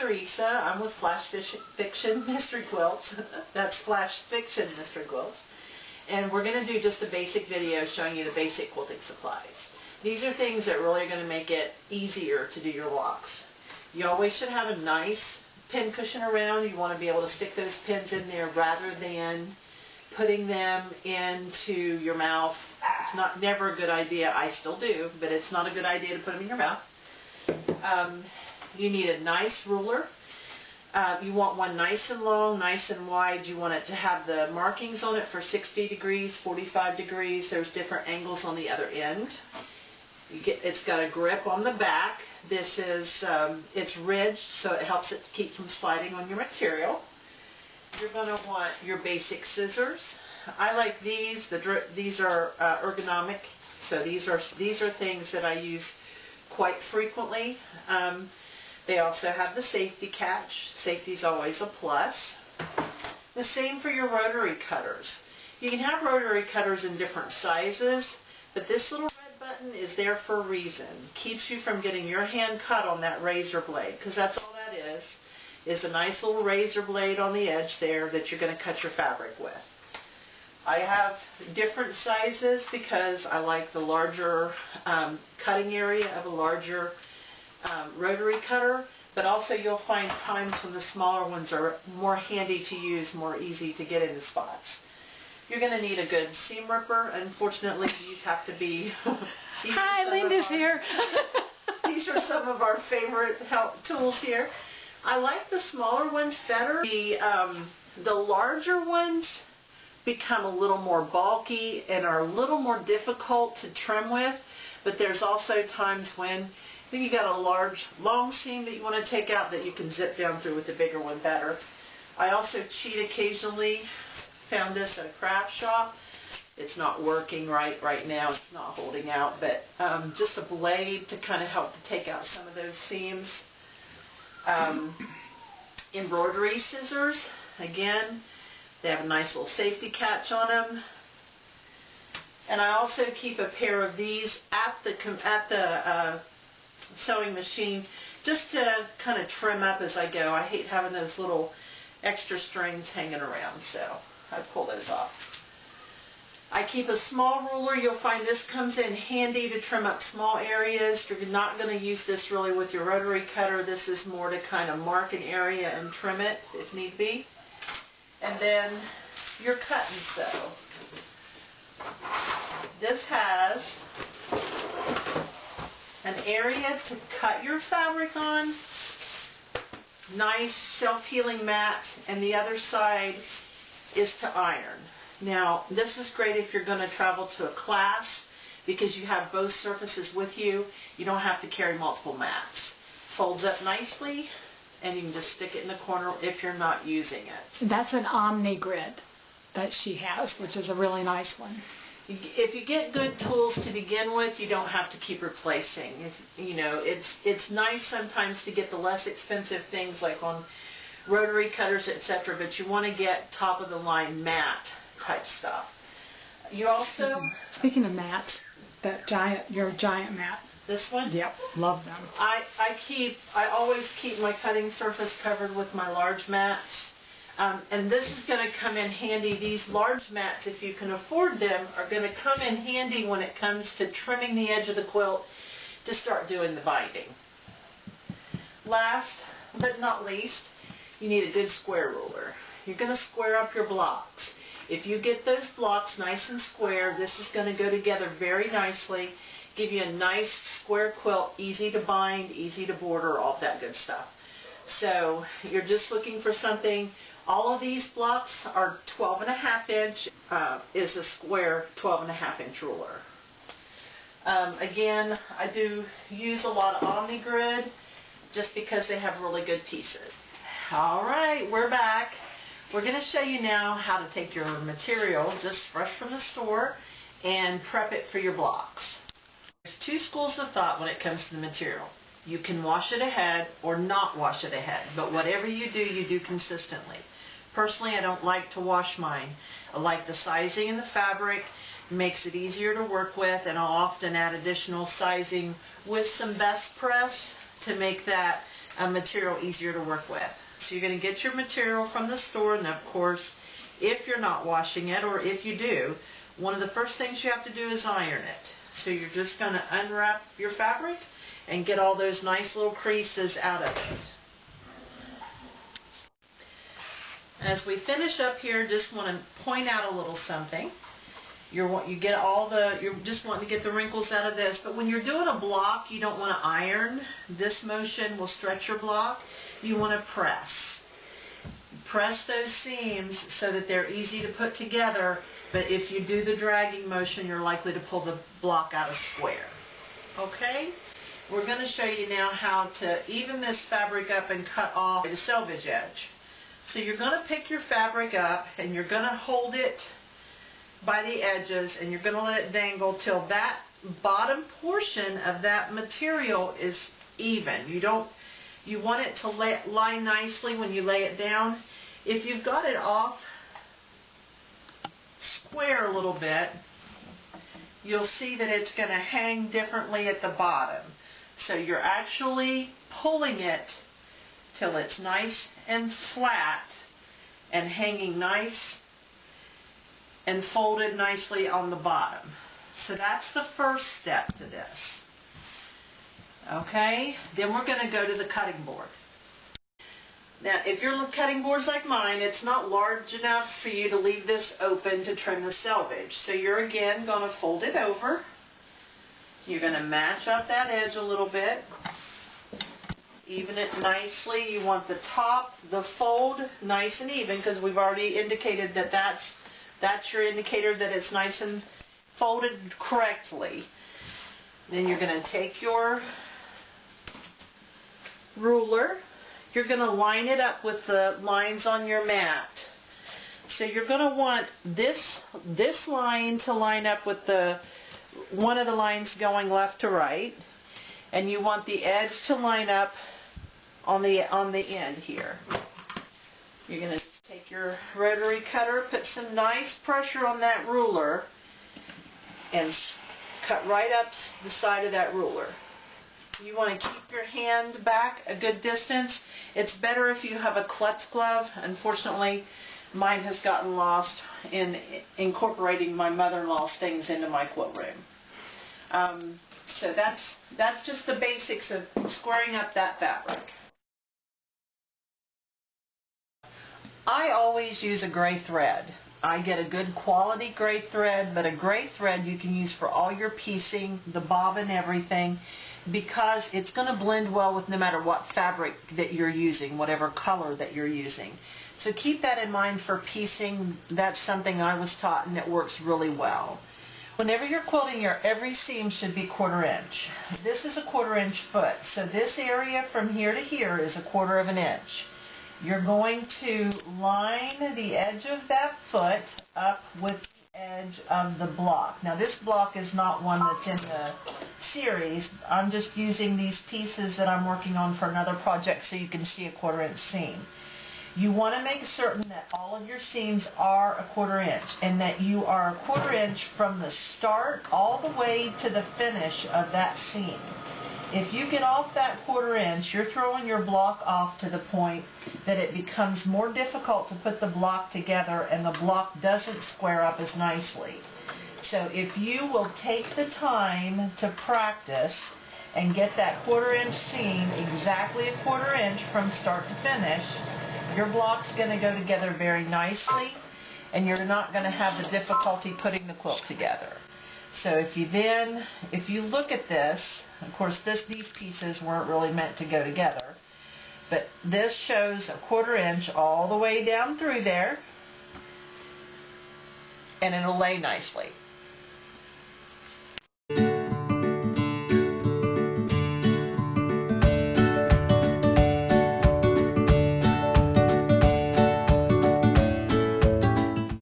Teresa. I'm with Flash Fiction Mystery Quilts. That's Flash Fiction Mystery Quilts. And we're going to do just a basic video showing you the basic quilting supplies. These are things that really are going to make it easier to do your blocks. You always should have a nice pin cushion around. You want to be able to stick those pins in there rather than putting them into your mouth. It's never a good idea. I still do, but it's not a good idea to put them in your mouth. You need a nice ruler. You want one nice and long, nice and wide. You want it to have the markings on it for 60 degrees, 45 degrees. There's different angles on the other end. It's got a grip on the back. This is, it's ridged, so it helps it to keep from sliding on your material. You're going to want your basic scissors. I like these. These are ergonomic, so these are things that I use quite frequently. They also have the safety catch. Safety is always a plus. The same for your rotary cutters. You can have rotary cutters in different sizes, but this little red button is there for a reason. Keeps you from getting your hand cut on that razor blade, because that's all that is a nice little razor blade on the edge there that you're going to cut your fabric with. I have different sizes because I like the larger cutting area of a larger rotary cutter, but also you'll find times when the smaller ones are more handy to use, more easy to get into spots. You're going to need a good seam ripper. Unfortunately, these have to be... Hi, Linda's here. These are some of our favorite tools here. I like the smaller ones better. The larger ones become a little more bulky and are a little more difficult to trim with, but there's also times when you got a large long seam that you want to take out that you can zip down through with the bigger one better. I also cheat occasionally. Found this at a craft shop. It's not working right now. It's not holding out, but just a blade to kind of help to take out some of those seams. Embroidery scissors, again, they have a nice little safety catch on them. And I also keep a pair of these at the sewing machine just to kind of trim up as I go. I hate having those little extra strings hanging around, so I pull those off. I keep a small ruler. You'll find this comes in handy to trim up small areas. You're not going to use this really with your rotary cutter. This is more to kind of mark an area and trim it if need be. And then your cut and sew. This has an area to cut your fabric on, nice self-healing mat, and the other side is to iron. Now, this is great if you're going to travel to a class because you have both surfaces with you. You don't have to carry multiple mats. Folds up nicely, and you can just stick it in the corner if you're not using it. That's an Omni Grid that she has, which is a really nice one. If you get good tools to begin with, you don't have to keep replacing. It's nice sometimes to get the less expensive things like on rotary cutters, etc., but you want to get top of the line mat type stuff. You also... Speaking of mats, your giant mat. This one? Yep, love them. I always keep my cutting surface covered with my large mats. And this is going to come in handy. These large mats, if you can afford them, are going to come in handy when it comes to trimming the edge of the quilt to start doing the binding. Last but not least, you need a good square ruler. You're going to square up your blocks. If you get those blocks nice and square, this is going to go together very nicely, give you a nice square quilt, easy to bind, easy to border, all that good stuff. So you're just looking for something. All of these blocks are 12.5 inch, is a square 12.5 inch ruler. Again, I do use a lot of Omni Grid just because they have really good pieces. Alright, we're back. We're going to show you now how to take your material just fresh from the store and prep it for your blocks. There's two schools of thought when it comes to the material. You can wash it ahead or not wash it ahead, but whatever you do consistently. Personally, I don't like to wash mine. I like the sizing in the fabric. It makes it easier to work with, and I'll often add additional sizing with some best press to make that material easier to work with. So you're going to get your material from the store, and of course, if you're not washing it, or if you do, one of the first things you have to do is iron it. So you're just going to unwrap your fabric and get all those nice little creases out of it. As we finish up here, just want to point out a little something. You're just wanting to get the wrinkles out of this, but when you're doing a block, you don't want to iron. This motion will stretch your block. You want to press. Press those seams so that they're easy to put together, but if you do the dragging motion, you're likely to pull the block out of square. Okay? We're going to show you now how to even this fabric up and cut off the selvage edge. So you're going to pick your fabric up and you're going to hold it by the edges and you're going to let it dangle till that bottom portion of that material is even. You want it to lie nicely when you lay it down. If you've got it off square a little bit, you'll see that it's going to hang differently at the bottom. So you're actually pulling it till it's nice and flat and hanging nice and folded nicely on the bottom. So that's the first step to this. Okay, then we're going to go to the cutting board. Now, if your cutting board's like mine, it's not large enough for you to leave this open to trim the selvage. So you're again going to fold it over. You're going to match up that edge a little bit. Even it nicely. You want the top, the fold nice and even, because we've already indicated that that's your indicator that it's nice and folded correctly. Then you're going to take your ruler. You're going to line it up with the lines on your mat. So you're going to want this line to line up with one of the lines going left to right, and you want the edge to line up on the end here. You're going to take your rotary cutter, put some nice pressure on that ruler, and cut right up the side of that ruler. You want to keep your hand back a good distance. It's better if you have a klutz glove. Unfortunately, mine has gotten lost in incorporating my mother-in-law's things into my quilt room. So that's just the basics of squaring up that fabric. I always use a gray thread. I get a good quality gray thread, but a gray thread you can use for all your piecing, the bobbin, everything, because it's going to blend well with no matter what fabric that you're using, whatever color that you're using. So keep that in mind for piecing. That's something I was taught and it works really well. Whenever you're quilting, every seam should be 1/4 inch. This is a 1/4 inch foot, so this area from here to here is 1/4 inch. You're going to line the edge of that foot up with the edge of the block. Now this block is not one that's in the series. I'm just using these pieces that I'm working on for another project so you can see a 1/4 inch seam. You want to make certain that all of your seams are 1/4 inch and that you are 1/4 inch from the start all the way to the finish of that seam. If you get off that 1/4 inch, you're throwing your block off to the point that it becomes more difficult to put the block together and the block doesn't square up as nicely. So if you will take the time to practice and get that 1/4 inch seam exactly 1/4 inch from start to finish, your block's going to go together very nicely and you're not going to have the difficulty putting the quilt together. So if you look at this, of course these pieces weren't really meant to go together, but this shows 1/4 inch all the way down through there and it'll lay nicely.